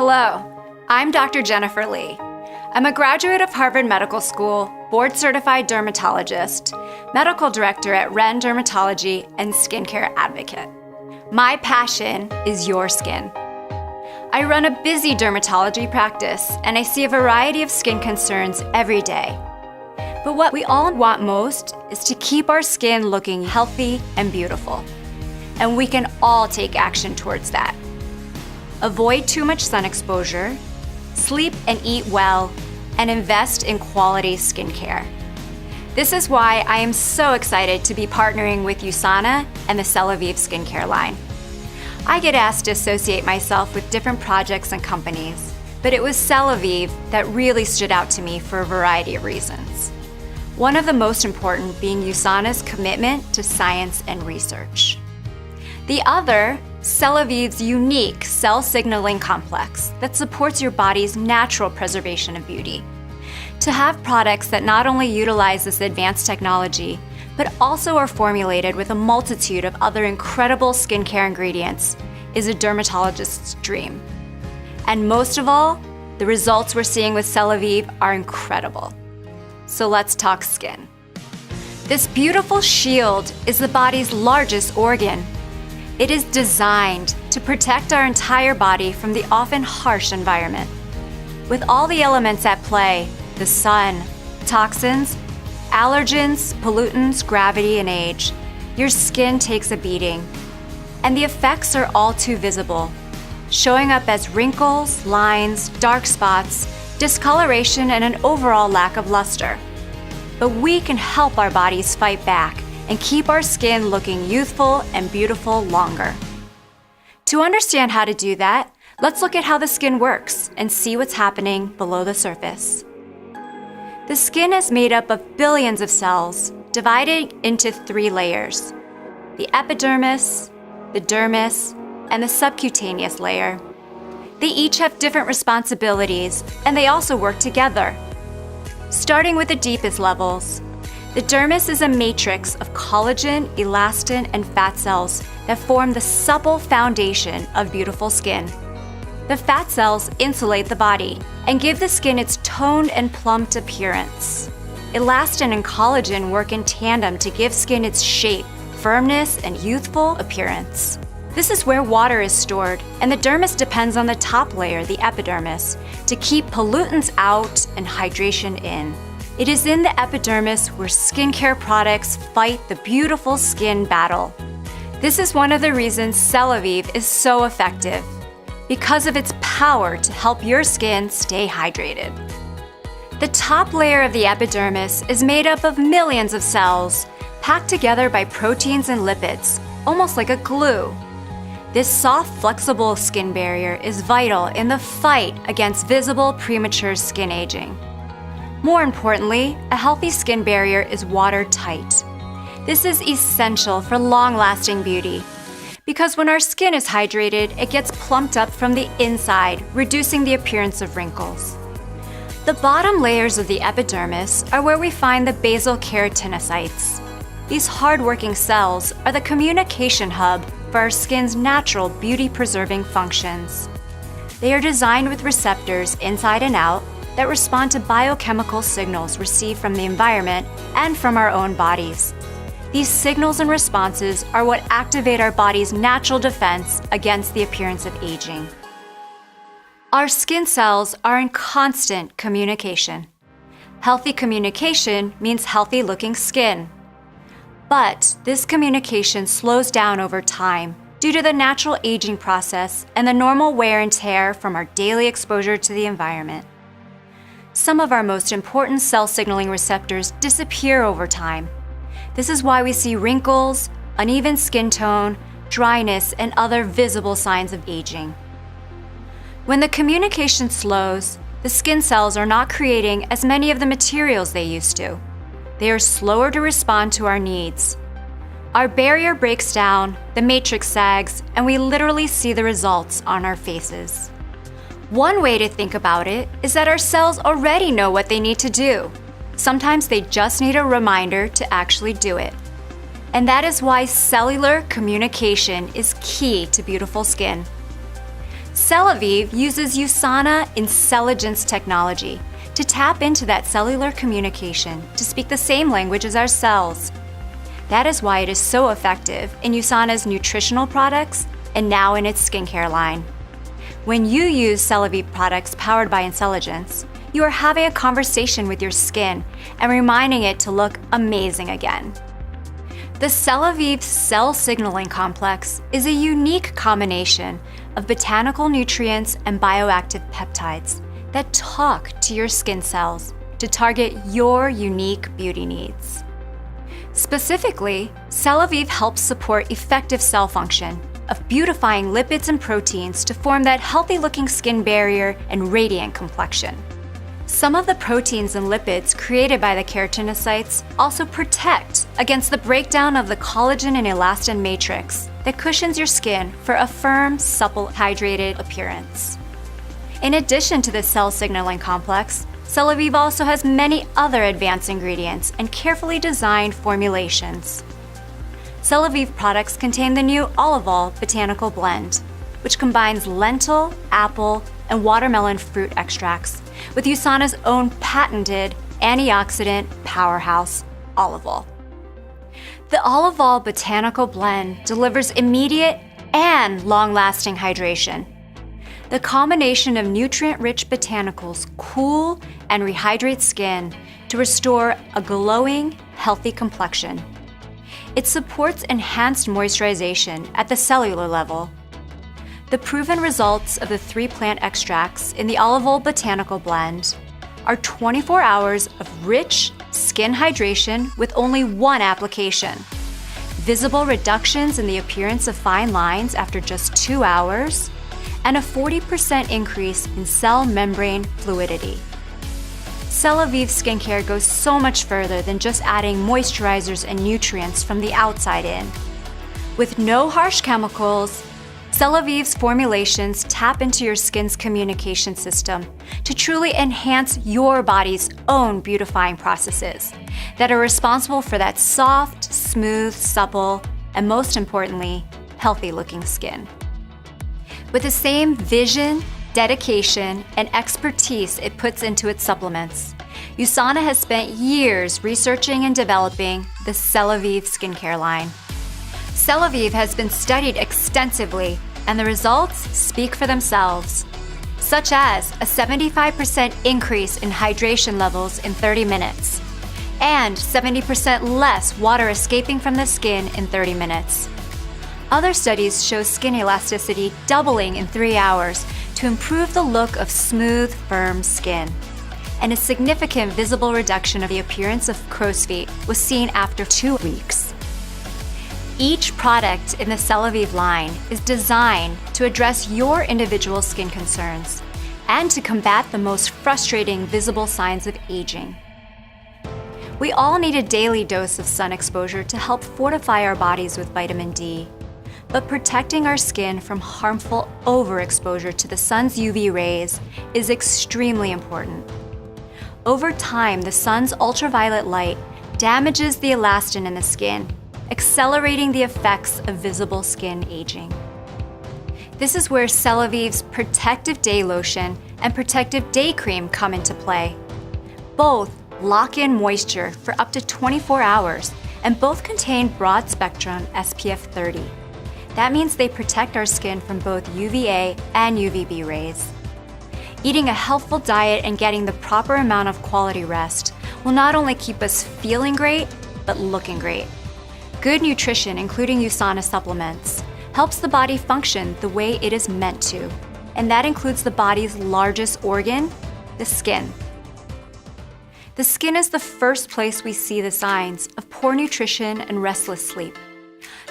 Hello, I'm Dr. Jennifer Lee. I'm a graduate of Harvard Medical School, board-certified dermatologist, medical director at Ren Dermatology, and skincare advocate. My passion is your skin. I run a busy dermatology practice, and I see a variety of skin concerns every day. But what we all want most is to keep our skin looking healthy and beautiful. And we can all take action towards that. Avoid too much sun exposure, sleep and eat well, and invest in quality skincare. This is why I am so excited to be partnering with USANA and the Celavive skincare line. I get asked to associate myself with different projects and companies, but it was Celavive that really stood out to me for a variety of reasons. One of the most important being USANA's commitment to science and research. The other, Celavive's unique cell signaling complex that supports your body's natural preservation of beauty. To have products that not only utilize this advanced technology, but also are formulated with a multitude of other incredible skincare ingredients is a dermatologist's dream. And most of all, the results we're seeing with Celavive are incredible. So let's talk skin. This beautiful shield is the body's largest organ. It is designed to protect our entire body from the often harsh environment. With all the elements at play, the sun, toxins, allergens, pollutants, gravity, and age, your skin takes a beating. And the effects are all too visible, showing up as wrinkles, lines, dark spots, discoloration, and an overall lack of luster. But we can help our bodies fight back and keep our skin looking youthful and beautiful longer. To understand how to do that, let's look at how the skin works and see what's happening below the surface. The skin is made up of billions of cells divided into 3 layers: the epidermis, the dermis, and the subcutaneous layer. They each have different responsibilities, and they also work together. Starting with the deepest levels, the dermis is a matrix of collagen, elastin, and fat cells that form the supple foundation of beautiful skin. The fat cells insulate the body and give the skin its toned and plumped appearance. Elastin and collagen work in tandem to give skin its shape, firmness, and youthful appearance. This is where water is stored, and the dermis depends on the top layer, the epidermis, to keep pollutants out and hydration in. It is in the epidermis where skincare products fight the beautiful skin battle. This is one of the reasons Celavive is so effective, because of its power to help your skin stay hydrated. The top layer of the epidermis is made up of millions of cells, packed together by proteins and lipids, almost like a glue. This soft, flexible skin barrier is vital in the fight against visible premature skin aging. More importantly, a healthy skin barrier is watertight. This is essential for long-lasting beauty, because when our skin is hydrated, it gets plumped up from the inside, reducing the appearance of wrinkles. The bottom layers of the epidermis are where we find the basal keratinocytes. These hard-working cells are the communication hub for our skin's natural beauty-preserving functions. They are designed with receptors inside and out that respond to biochemical signals received from the environment and from our own bodies. These signals and responses are what activate our body's natural defense against the appearance of aging. Our skin cells are in constant communication. Healthy communication means healthy-looking skin. But this communication slows down over time due to the natural aging process and the normal wear and tear from our daily exposure to the environment. Some of our most important cell signaling receptors disappear over time. This is why we see wrinkles, uneven skin tone, dryness, and other visible signs of aging. When the communication slows, the skin cells are not creating as many of the materials they used to. They are slower to respond to our needs. Our barrier breaks down, the matrix sags, and we literally see the results on our faces. One way to think about it is that our cells already know what they need to do. Sometimes they just need a reminder to actually do it. And that is why cellular communication is key to beautiful skin. Celavive uses USANA intelligence technology to tap into that cellular communication to speak the same language as our cells. That is why it is so effective in USANA's nutritional products and now in its skincare line. When you use Celavive products powered by intelligence, you are having a conversation with your skin and reminding it to look amazing again. The Celavive Cell Signaling Complex is a unique combination of botanical nutrients and bioactive peptides that talk to your skin cells to target your unique beauty needs. Specifically, Celavive helps support effective cell function of beautifying lipids and proteins to form that healthy-looking skin barrier and radiant complexion. Some of the proteins and lipids created by the keratinocytes also protect against the breakdown of the collagen and elastin matrix that cushions your skin for a firm, supple, hydrated appearance. In addition to the cell signaling complex, Celavive also has many other advanced ingredients and carefully designed formulations. Celavive products contain the new Olive Oil Botanical Blend, which combines lentil, apple, and watermelon fruit extracts with USANA's own patented antioxidant powerhouse, olive oil. The Olive Oil Botanical Blend delivers immediate and long-lasting hydration. The combination of nutrient-rich botanicals cool and rehydrate skin to restore a glowing, healthy complexion. It supports enhanced moisturization at the cellular level. The proven results of the 3 plant extracts in the Olive Oil Botanical Blend are 24 hours of rich skin hydration with only 1 application, visible reductions in the appearance of fine lines after just 2 hours, and a 40% increase in cell membrane fluidity. Celavive skincare goes so much further than just adding moisturizers and nutrients from the outside in. With no harsh chemicals, Celavive's formulations tap into your skin's communication system to truly enhance your body's own beautifying processes that are responsible for that soft, smooth, supple, and most importantly, healthy-looking skin. With the same vision, dedication, and expertise it puts into its supplements, USANA has spent years researching and developing the Celavive skincare line. Celavive has been studied extensively, and the results speak for themselves, such as a 75% increase in hydration levels in 30 minutes, and 70% less water escaping from the skin in 30 minutes. Other studies show skin elasticity doubling in 3 hours to improve the look of smooth, firm skin. And a significant visible reduction of the appearance of crow's feet was seen after 2 weeks. Each product in the Celavive line is designed to address your individual skin concerns and to combat the most frustrating visible signs of aging. We all need a daily dose of sun exposure to help fortify our bodies with vitamin D. But protecting our skin from harmful overexposure to the sun's UV rays is extremely important. Over time, the sun's ultraviolet light damages the elastin in the skin, accelerating the effects of visible skin aging. This is where Celavive's Protective Day Lotion and Protective Day Cream come into play. Both lock in moisture for up to 24 hours, and both contain broad-spectrum SPF 30. That means they protect our skin from both UVA and UVB rays. Eating a healthful diet and getting the proper amount of quality rest will not only keep us feeling great, but looking great. Good nutrition, including USANA supplements, helps the body function the way it is meant to, and that includes the body's largest organ, the skin. The skin is the first place we see the signs of poor nutrition and restless sleep.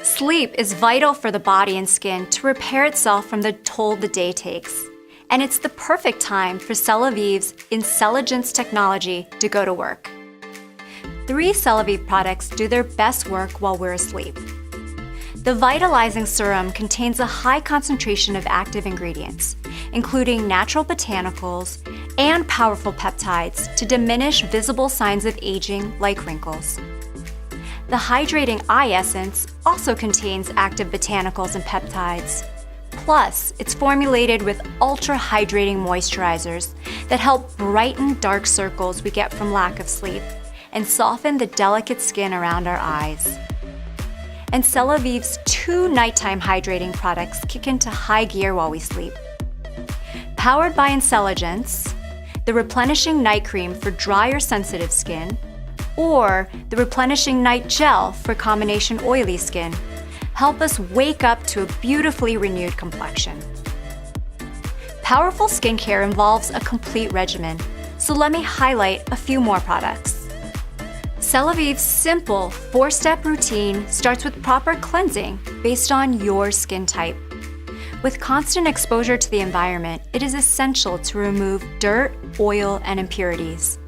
Sleep is vital for the body and skin to repair itself from the toll the day takes, and it's the perfect time for Celavive's intelligence technology to go to work. 3 Celavive products do their best work while we're asleep. The Vitalizing Serum contains a high concentration of active ingredients, including natural botanicals and powerful peptides to diminish visible signs of aging like wrinkles. The Hydrating Eye Essence also contains active botanicals and peptides. Plus, it's formulated with ultra-hydrating moisturizers that help brighten dark circles we get from lack of sleep and soften the delicate skin around our eyes. And Celavive's 2 nighttime hydrating products kick into high gear while we sleep. Powered by Intelligence, the Replenishing Night Cream for dry or sensitive skin, or the Replenishing Night Gel for combination oily skin, help us wake up to a beautifully renewed complexion. Powerful skincare involves a complete regimen, so let me highlight a few more products. Celavive's simple 4-step routine starts with proper cleansing based on your skin type. With constant exposure to the environment, it is essential to remove dirt, oil, and impurities.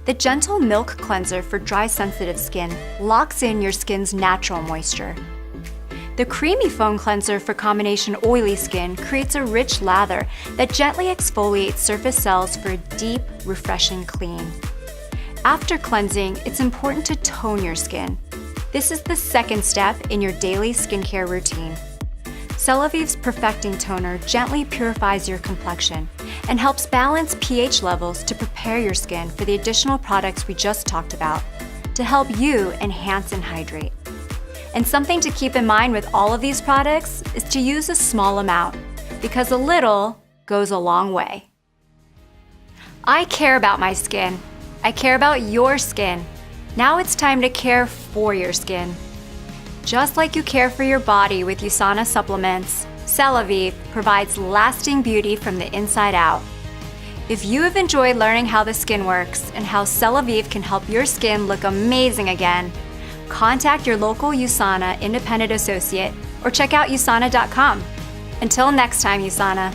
The Gentle Milk Cleanser for dry, sensitive skin locks in your skin's natural moisture. The Creamy Foam Cleanser for combination oily skin creates a rich lather that gently exfoliates surface cells for a deep, refreshing clean. After cleansing, it's important to tone your skin. This is the second step in your daily skincare routine. Celavive's Perfecting Toner gently purifies your complexion and helps balance pH levels to prepare your skin for the additional products we just talked about to help you enhance and hydrate. And something to keep in mind with all of these products is to use a small amount, because a little goes a long way. I care about my skin. I care about your skin. Now it's time to care for your skin. Just like you care for your body with USANA supplements, Celavive provides lasting beauty from the inside out. If you have enjoyed learning how the skin works and how Celavive can help your skin look amazing again, contact your local USANA independent associate or check out USANA.com. Until next time, USANA.